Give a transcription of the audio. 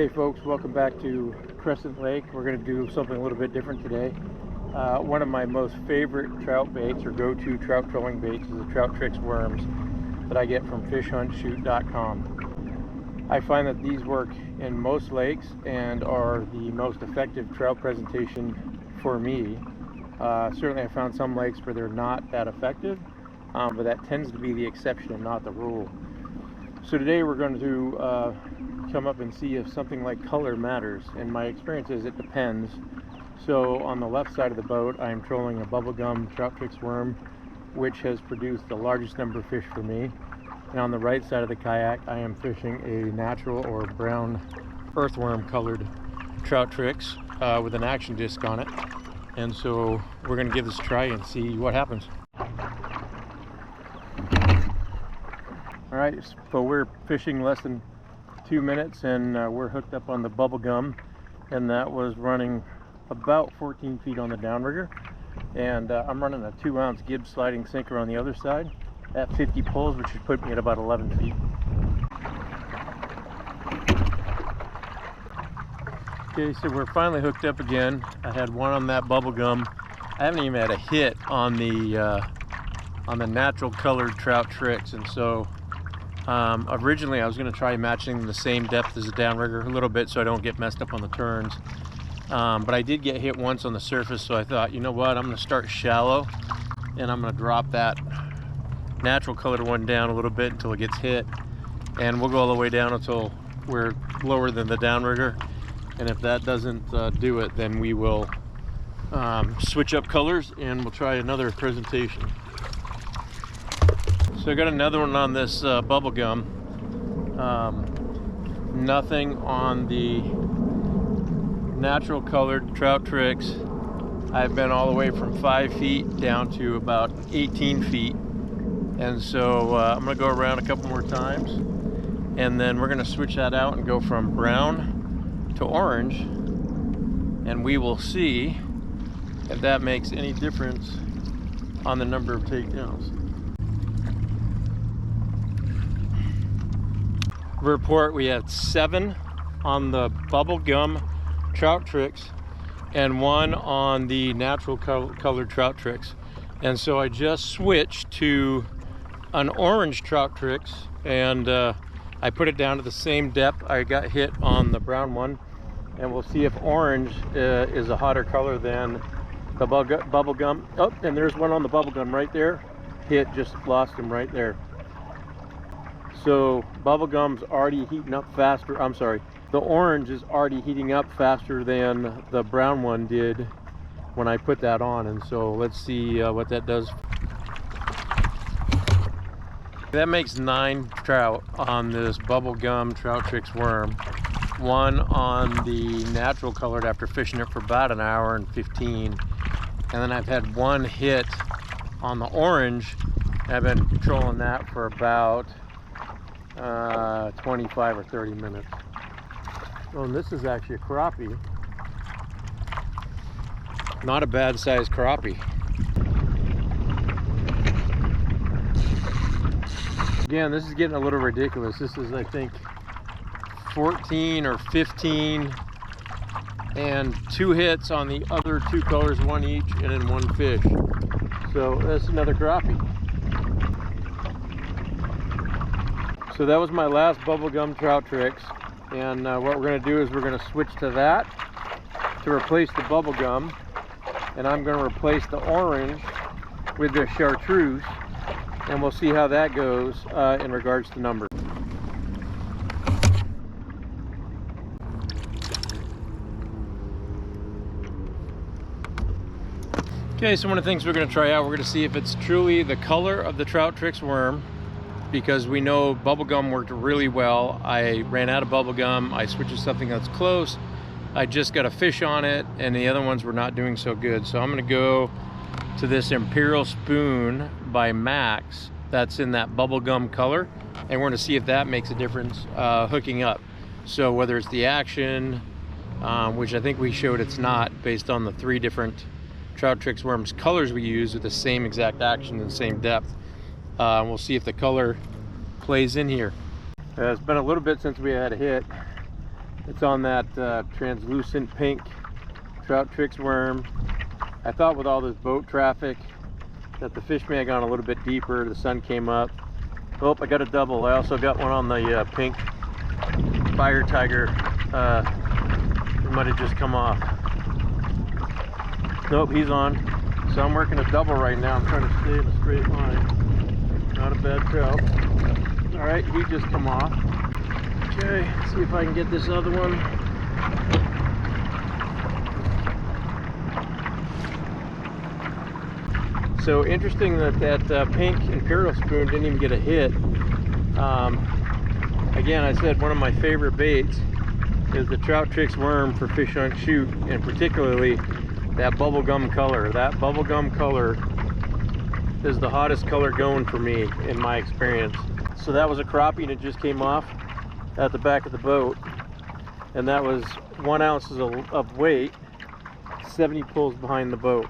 Okay folks, welcome back to Crescent Lake. We're going to do something a little bit different today. One of my most favorite trout baits or go-to trout trolling baits is the trout trix worms that I get from fishhuntshoot.com. I find that these work in most lakes and are the most effective trout presentation for me. Certainly I found some lakes where they're not that effective, but that tends to be the exception and not the rule. So today we're going to come up and see if something like color matters, and my experience is it depends. So on the left side of the boat I am trolling a bubblegum trout trix worm, which has produced the largest number of fish for me, and on the right side of the kayak I am fishing a natural or brown earthworm colored trout trix with an action disc on it. And so we're going to give this a try and see what happens. Alright, so we're fishing less than 2 minutes and we're hooked up on the bubblegum, and that was running about 14 feet on the downrigger, and I'm running a 2-ounce Gibbs sliding sinker on the other side at 50 pulls, which should put me at about 11 feet. Okay, so we're finally hooked up again. I had one on that bubblegum. I haven't even had a hit on the natural colored trout trix, and so originally I was going to try matching the same depth as the downrigger a little bit so I don't get messed up on the turns, but I did get hit once on the surface, so I thought, you know what, I'm going to start shallow and I'm going to drop that natural colored one down a little bit until it gets hit, and we'll go all the way down until we're lower than the downrigger, and if that doesn't do it, then we will switch up colors and we'll try another presentation. So I got another one on this bubblegum. Nothing on the natural colored trout trix. I've been all the way from 5 feet down to about 18 feet. And so I'm gonna go around a couple more times, and then we're gonna switch that out and go from brown to orange, and we will see if that makes any difference on the number of takedowns. Report, we had 7 on the bubblegum trout trix and 1 on the natural colored trout trix, and so I just switched to an orange trout trix, and I put it down to the same depth I got hit on the brown one, and we'll see if orange is a hotter color than the bubblegum. Oh, and there's one on the bubblegum right there. Hit, just lost him right there. So bubblegum's already heating up faster. I'm sorry, the orange is already heating up faster than the brown one did when I put that on, and so let's see what that does. That makes 9 trout on this bubblegum trout trix worm. 1 on the natural colored after fishing it for about an hour and 15, and then I've had 1 hit on the orange. I've been trolling that for about 25 or 30 minutes. Oh, and this is actually a crappie. Not a bad sized crappie. Again, this is getting a little ridiculous. This is, I think, 14 or 15 and 2 hits on the other 2 colors, 1 each, and then 1 fish. So that's another crappie. So that was my last bubblegum trout trix, and what we're going to do is we're going to switch to that to replace the bubblegum, and I'm going to replace the orange with the chartreuse, and we'll see how that goes in regards to number. Okay, so one of the things we're going to try out, we're going to see if it's truly the color of the trout trix worm, because we know bubblegum worked really well. I ran out of bubblegum, I switched to something that's close, I just got a fish on it, and the other ones were not doing so good. So I'm going to go to this Imperial Spoon by Max that's in that bubblegum color, and we're going to see if that makes a difference hooking up. So whether it's the action, which I think we showed it's not, based on the 3 different trout trix worms colors we use with the same exact action and the same depth. We'll see if the color plays in here. It's been a little bit since we had a hit, It's on that translucent pink trout trix worm. I thought with all this boat traffic that the fish may have gone a little bit deeper. The sun came up. Oh, I got a double. I also got one on the pink fire tiger. It might have just come off. Nope, he's on. So I'm working a double right now. I'm trying to stay in a straight line. Not a bad trout. All right, he just come off. Okay, see if I can get this other one. So interesting that pink imperial spoon didn't even get a hit. Again, I said one of my favorite baits is the trout trix worm for fish on shoot, and particularly that bubblegum color. That bubblegum color is the hottest color going for me in my experience. So that was a crappie and it just came off at the back of the boat, and that was 1 ounce of weight, 70 pulls behind the boat.